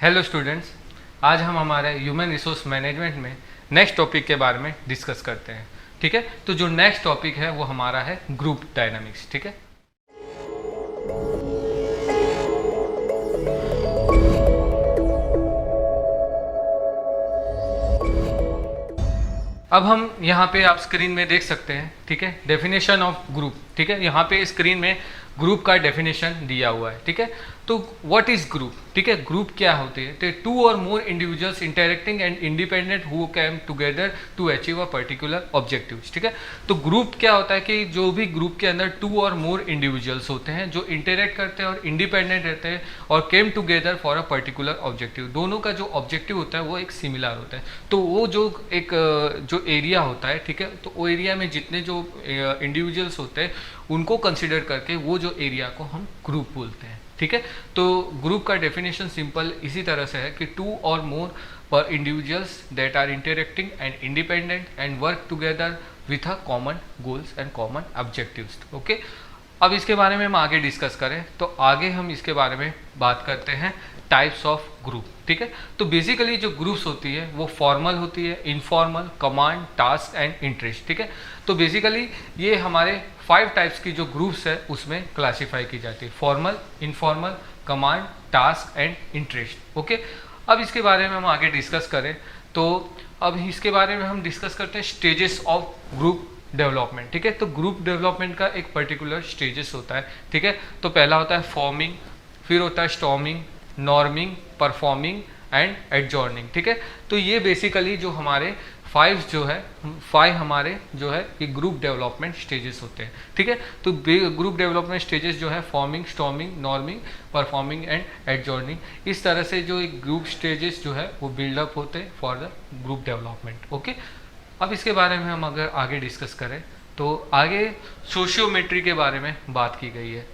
Hello students, आज हम हमारे ह्यूमन रिसोर्स मैनेजमेंट में नेक्स्ट टॉपिक के बारे में डिस्कस करते हैं। ठीक है, तो जो नेक्स्ट टॉपिक है वो हमारा है ग्रुप डायनामिक्स। ठीक है, अब हम यहाँ पे आप स्क्रीन में देख सकते हैं। ठीक है, डेफिनेशन ऑफ ग्रुप। ठीक है, यहाँ पे स्क्रीन में ग्रुप का डेफिनेशन दिया हुआ है। ठीक है, तो व्हाट इज ग्रुप? ठीक है, ग्रुप क्या होती है? तो टू और more individuals interacting and independent who came together to achieve a particular objective. ठीक है, तो ग्रुप क्या होता है कि जो भी ग्रुप के अंदर टू और मोर इंडिविजुअल्स होते हैं जो इंटरेक्ट करते हैं और इंडिपेंडेंट रहते हैं और came together for a particular objective. दोनों का जो ऑब्जेक्टिव होता है वो एक सिमिलर होता है। तो वो जो एक जो एरिया होता है, ठीक है, तो वो एरिया में जितने जो इंडिविजुअल्स होते हैं उनको कंसिडर करके वो जो एरिया को हम ग्रुप बोलते हैं। ठीक है, तो ग्रुप का डेफिनेशन सिंपल इसी तरह से है कि टू और मोर पर individuals that are interacting and independent and work together with a common goals and common objectives. Okay, अब इसके बारे में हम आगे डिस्कस करें तो आगे हम इसके बारे में बात करते हैं टाइप्स ऑफ ग्रुप। ठीक है, तो बेसिकली जो ग्रुप्स होती है वो फॉर्मल होती है, informal, command, task and interest. ठीक है, तो बेसिकली ये हमारे 5 टाइप्स की जो ग्रुप्स है उसमें क्लासीफाई की जाती है, formal, informal, command, task and interest. Okay, अब इसके बारे में हम आगे डिस्कस करें तो अब इसके बारे में हम डिस्कस करते हैं स्टेजेस ऑफ ग्रुप डेवलपमेंट। ठीक है, तो ग्रुप डेवलपमेंट का एक पर्टिकुलर स्टेजेस होता है। ठीक है, तो पहला होता है फॉर्मिंग, फिर होता है स्टॉर्मिंग, नॉर्मिंग, परफॉर्मिंग एंड एडजॉर्निंग। ठीक है, तो ये बेसिकली जो हमारे 5 हमारे जो है ये ग्रुप डेवलपमेंट स्टेजेस होते हैं। ठीक है, तो ग्रुप डेवलपमेंट स्टेजेस जो है forming, storming, norming, performing and adjourning, इस तरह से जो एक ग्रुप स्टेजेस जो है वो बिल्डअप होते हैं for the group development. Okay, अब इसके बारे में हम अगर आगे डिस्कस करें तो आगे सोशियोमेट्री के बारे में बात की गई है।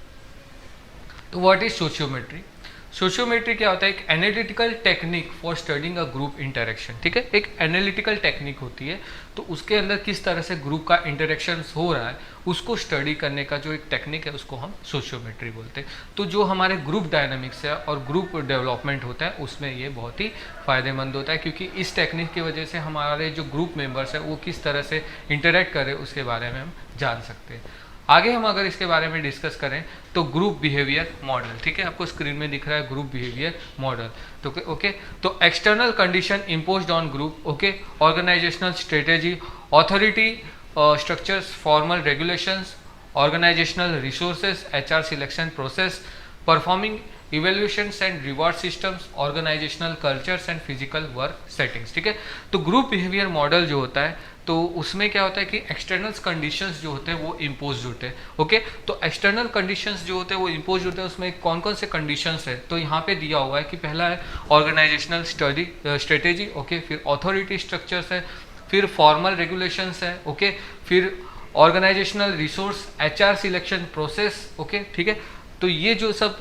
तो व्हाट इज सोशियोमेट्री? सोशियोमेट्री क्या होता है? एक analytical technique for studying a group interaction. ठीक है, एक एनालिटिकल टेक्निक होती है, तो उसके अंदर किस तरह से ग्रुप का इंटरेक्शन हो रहा है उसको स्टडी करने का जो एक टेक्निक है उसको हम सोशियोमेट्री बोलते हैं। तो जो हमारे ग्रुप डायनामिक्स है और ग्रुप डेवलपमेंट होता है उसमें ये बहुत ही फायदेमंद होता है, क्योंकि इस टेक्निक की वजह से हमारे जो ग्रुप मेंबर्स है वो किस तरह से इंटरेक्ट करे उसके बारे में हम जान सकते हैं। आगे हम अगर इसके बारे में डिस्कस करें तो ग्रुप बिहेवियर मॉडल। ठीक है, आपको स्क्रीन में दिख रहा है ग्रुप बिहेवियर मॉडल। तो ओके, तो external condition imposed on group, okay, organisational strategy, authority structures, formal regulations, organisational resources, HR selection process, performing evaluations and reward systems, organisational cultures and physical work settings. ठीक है, तो group behaviour model जो होता है तो उसमें क्या होता है कि एक्सटर्नल कंडीशंस जो होते हैं वो इम्पोज होते हैं। ओके, तो एक्सटर्नल कंडीशंस जो होते हैं वो इम्पोज होते हैं, उसमें कौन कौन से कंडीशंस है तो यहाँ पे दिया हुआ है कि पहला है ऑर्गेनाइजेशनल स्ट्रेटेजी, ओके, फिर अथॉरिटी स्ट्रक्चर्स है, फिर फॉर्मल रेगुलेशंस है, ओके, फिर organizational resource, HR selection process. Okay, ठीक है, तो ये जो सब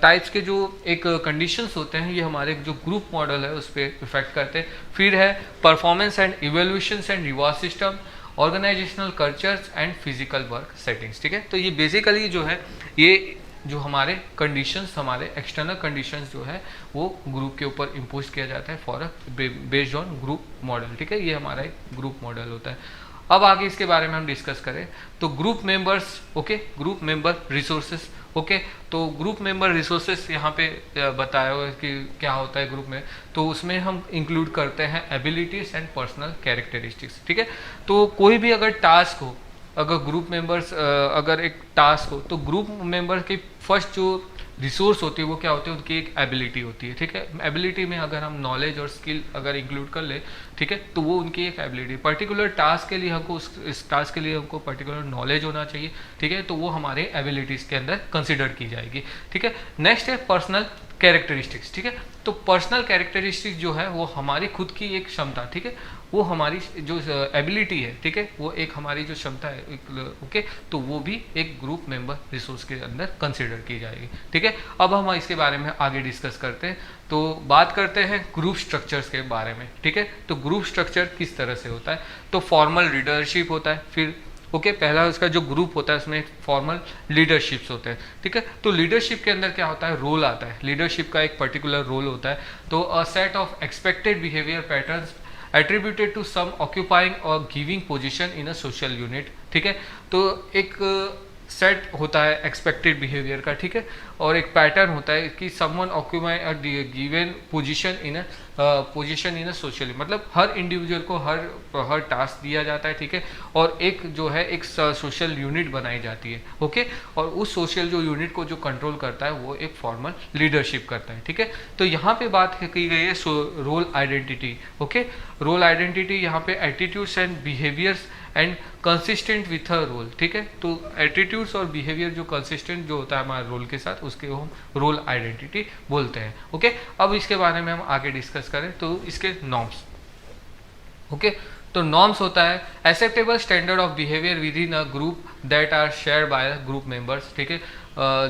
टाइप्स के जो एक कंडीशंस होते हैं ये हमारे जो ग्रुप मॉडल है उस पर इफेक्ट करते हैं। फिर है performance and evaluations and reward system, organisational cultures and physical work settings. ठीक है, तो ये बेसिकली जो है ये जो हमारे कंडीशंस, हमारे एक्सटर्नल कंडीशंस जो है वो ग्रुप के ऊपर इम्पोज किया जाता है for based on group model. ठीक है, ये हमारा एक ग्रुप मॉडल होता है। अब आगे इसके बारे में हम डिस्कस करें तो group members, okay, group member resources. Okay, तो ग्रुप मेंबर रिसोर्सेज यहाँ पे बताया हुआ है कि क्या होता है ग्रुप में, तो उसमें हम इंक्लूड करते हैं एबिलिटीज एंड पर्सनल कैरेक्टरिस्टिक्स। ठीक है, तो कोई भी अगर टास्क हो, अगर ग्रुप मेंबर्स अगर एक टास्क हो तो ग्रुप मेंबर की फर्स्ट जो रिसोर्स होती है वो क्या होती है, उनकी एक एबिलिटी होती है। ठीक है, एबिलिटी में अगर हम नॉलेज और स्किल अगर इंक्लूड कर ले, ठीक है, तो वो उनकी एक एबिलिटी, पर्टिकुलर टास्क के लिए हमको इस टास्क के लिए हमको पर्टिकुलर नॉलेज होना चाहिए। ठीक है, तो वो हमारे एबिलिटीज के अंदर कंसिडर की जाएगी। ठीक है, नेक्स्ट है पर्सनल कैरेक्टरिस्टिक्स। ठीक है, तो पर्सनल कैरेक्टरिस्टिक्स जो है वो हमारी खुद की एक क्षमता, ठीक है, वो हमारी जो एबिलिटी है, ठीक है, वो एक हमारी जो क्षमता है, ओके, तो वो भी एक ग्रुप मेंबर रिसोर्स के अंदर कंसिडर की जाएगी। ठीक है, अब हम इसके बारे में आगे डिस्कस करते हैं। तो बात करते हैं ग्रुप स्ट्रक्चर्स के बारे में। ठीक है, तो ग्रुप स्ट्रक्चर किस तरह से होता है, तो फॉर्मल लीडरशिप होता है, फिर ओके, पहला उसका जो ग्रुप होता है उसमें फॉर्मल लीडरशिप्स होते हैं, ठीक है। तो लीडरशिप के अंदर क्या होता है, रोल आता है, लीडरशिप का एक पर्टिकुलर रोल होता है। तो a set of expected behaviour patterns attributed to some occupying or giving position in a social unit, ठीक है। तो एक सेट होता है एक्सपेक्टेड बिहेवियर का, ठीक है, और एक पैटर्न होता है कि someone occupy a given position in a social, मतलब हर इंडिविजुअल को हर टास्क दिया जाता है, ठीक है, और एक जो है एक सोशल यूनिट बनाई जाती है, ओके, और उस सोशल जो यूनिट को जो कंट्रोल करता है वो एक फॉर्मल लीडरशिप करता है, ठीक है। तो यहाँ पे बात की गई है role identity, okay. Role identity यहाँ पे attitudes and behaviours and consistent with a role, ठीक है। तो एटीट्यूड्स और बिहेवियर जो कंसिस्टेंट जो होता है हमारे रोल के साथ, उसके हम रोल आइडेंटिटी बोलते हैं, ओके। अब इसके बारे में हम आगे डिस्कस करें तो इसके नॉर्म्स, ओके। तो नॉर्म्स होता है acceptable standard of behaviour within a group that are share by group members, ठीक है।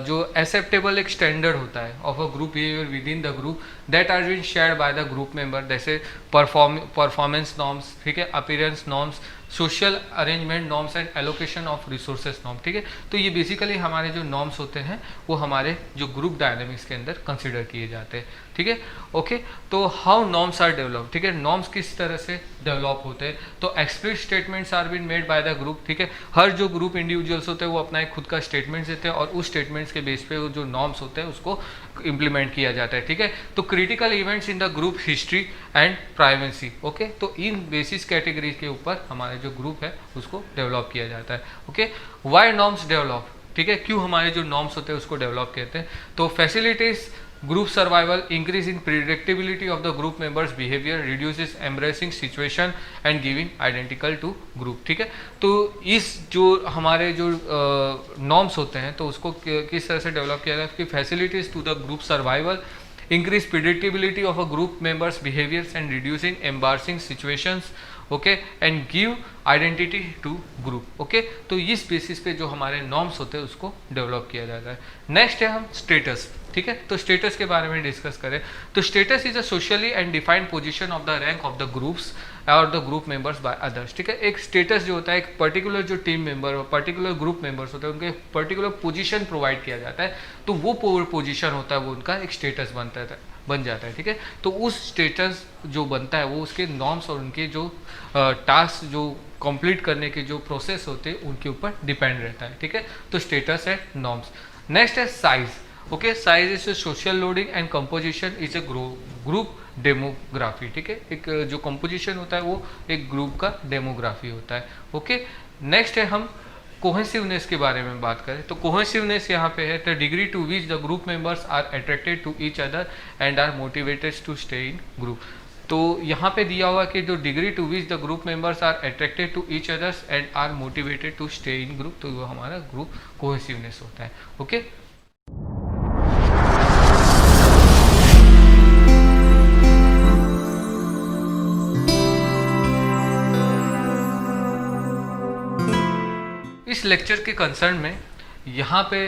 जो एक्सेप्टेबल एक स्टैंडर्ड होता है of a group behaviour within the group that are been shared by the group member, जैसे performance norms, ठीक है, appearance norms, social arrangement norms and allocation of resources norm, ठीक है। तो ये बेसिकली हमारे जो नॉर्म्स होते हैं वो हमारे जो ग्रुप डायनामिक्स के अंदर कंसिडर किए जाते हैं, ठीक है, ओके। तो हाउ नॉर्म्स आर डेवलप, ठीक है, नॉर्म्स किस तरह से डेवलप होते हैं। तो explicit statements are been made by the group, ठीक है। हर जो ग्रुप इंडिविजुअल्स होते हैं वो अपना एक खुद का स्टेटमेंट्स देते हैं और उस स्टेटमेंट्स के बेस पे वो जो नॉर्म्स होते हैं उसको इम्प्लीमेंट किया जाता है, ठीक है। तो critical events in the group history and privacy, okay. तो इन बेसिस कैटेगरी के ऊपर हमारे जो ग्रुप है उसको डेवलप किया जाता है, ओके। व्हाई नॉर्म्स डेवलप, ठीक है, क्यों हमारे जो नॉर्म्स होते हैं उसको डेवलप कहते हैं। तो facilities group survival, increase in predictability of the group members behaviour, reduces embracing situation and giving identical to group, ठीक है। तो इस जो हमारे जो नॉर्म्स होते हैं तो उसको किस तरह से डेवलप किया जाए कि facilities to the group survival, increase predictability of a group members behaviors and reducing embarrassing situations, okay, and give identity to group, okay. तो इस बेसिस पे जो हमारे नॉर्म्स होते हैं उसको डेवलप किया जाता है। नेक्स्ट है हम स्टेटस, ठीक है। तो स्टेटस के बारे में डिस्कस करें तो status is a socially and defined position of the rank of the groups और the group members by others, ठीक है। एक स्टेटस जो होता है एक पर्टिकुलर जो टीम मेंबर और पर्टिकुलर ग्रुप मेंबर्स होते हैं उनके पर्टिकुलर पोजीशन प्रोवाइड किया जाता है, तो वो पोजीशन होता है वो उनका एक स्टेटस बन जाता है, ठीक है। तो उस स्टेटस जो बनता है वो उसके नॉर्म्स और उनके जो टास्क जो कंप्लीट करने के जो प्रोसेस होते हैं उनके ऊपर डिपेंड रहता है, ठीक है। तो स्टेटस है नॉर्म्स। नेक्स्ट है size, okay. Size is social loading and composition is a group demography, ठीक है। एक जो कंपोजिशन होता है वो एक ग्रुप का डेमोग्राफी होता है, ओके। नेक्स्ट है हम कोहेसिवनेस के बारे में बात करें तो कोहेसिवनेस यहाँ पे है the degree to which the group members are attracted to each other and are motivated to stay in group. तो यहाँ पे दिया हुआ कि जो degree to which the group members are attracted to each others and are motivated to stay in group, तो वो हमारा ग्रुप कोहेसिवनेस होता है, ओके। इस लेक्चर के कंसर्न में यहाँ पे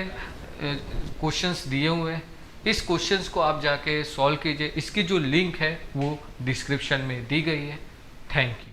क्वेश्चंस दिए हुए हैं, इस क्वेश्चंस को आप जाके सॉल्व कीजिए। इसकी जो लिंक है वो डिस्क्रिप्शन में दी गई है। Thank you.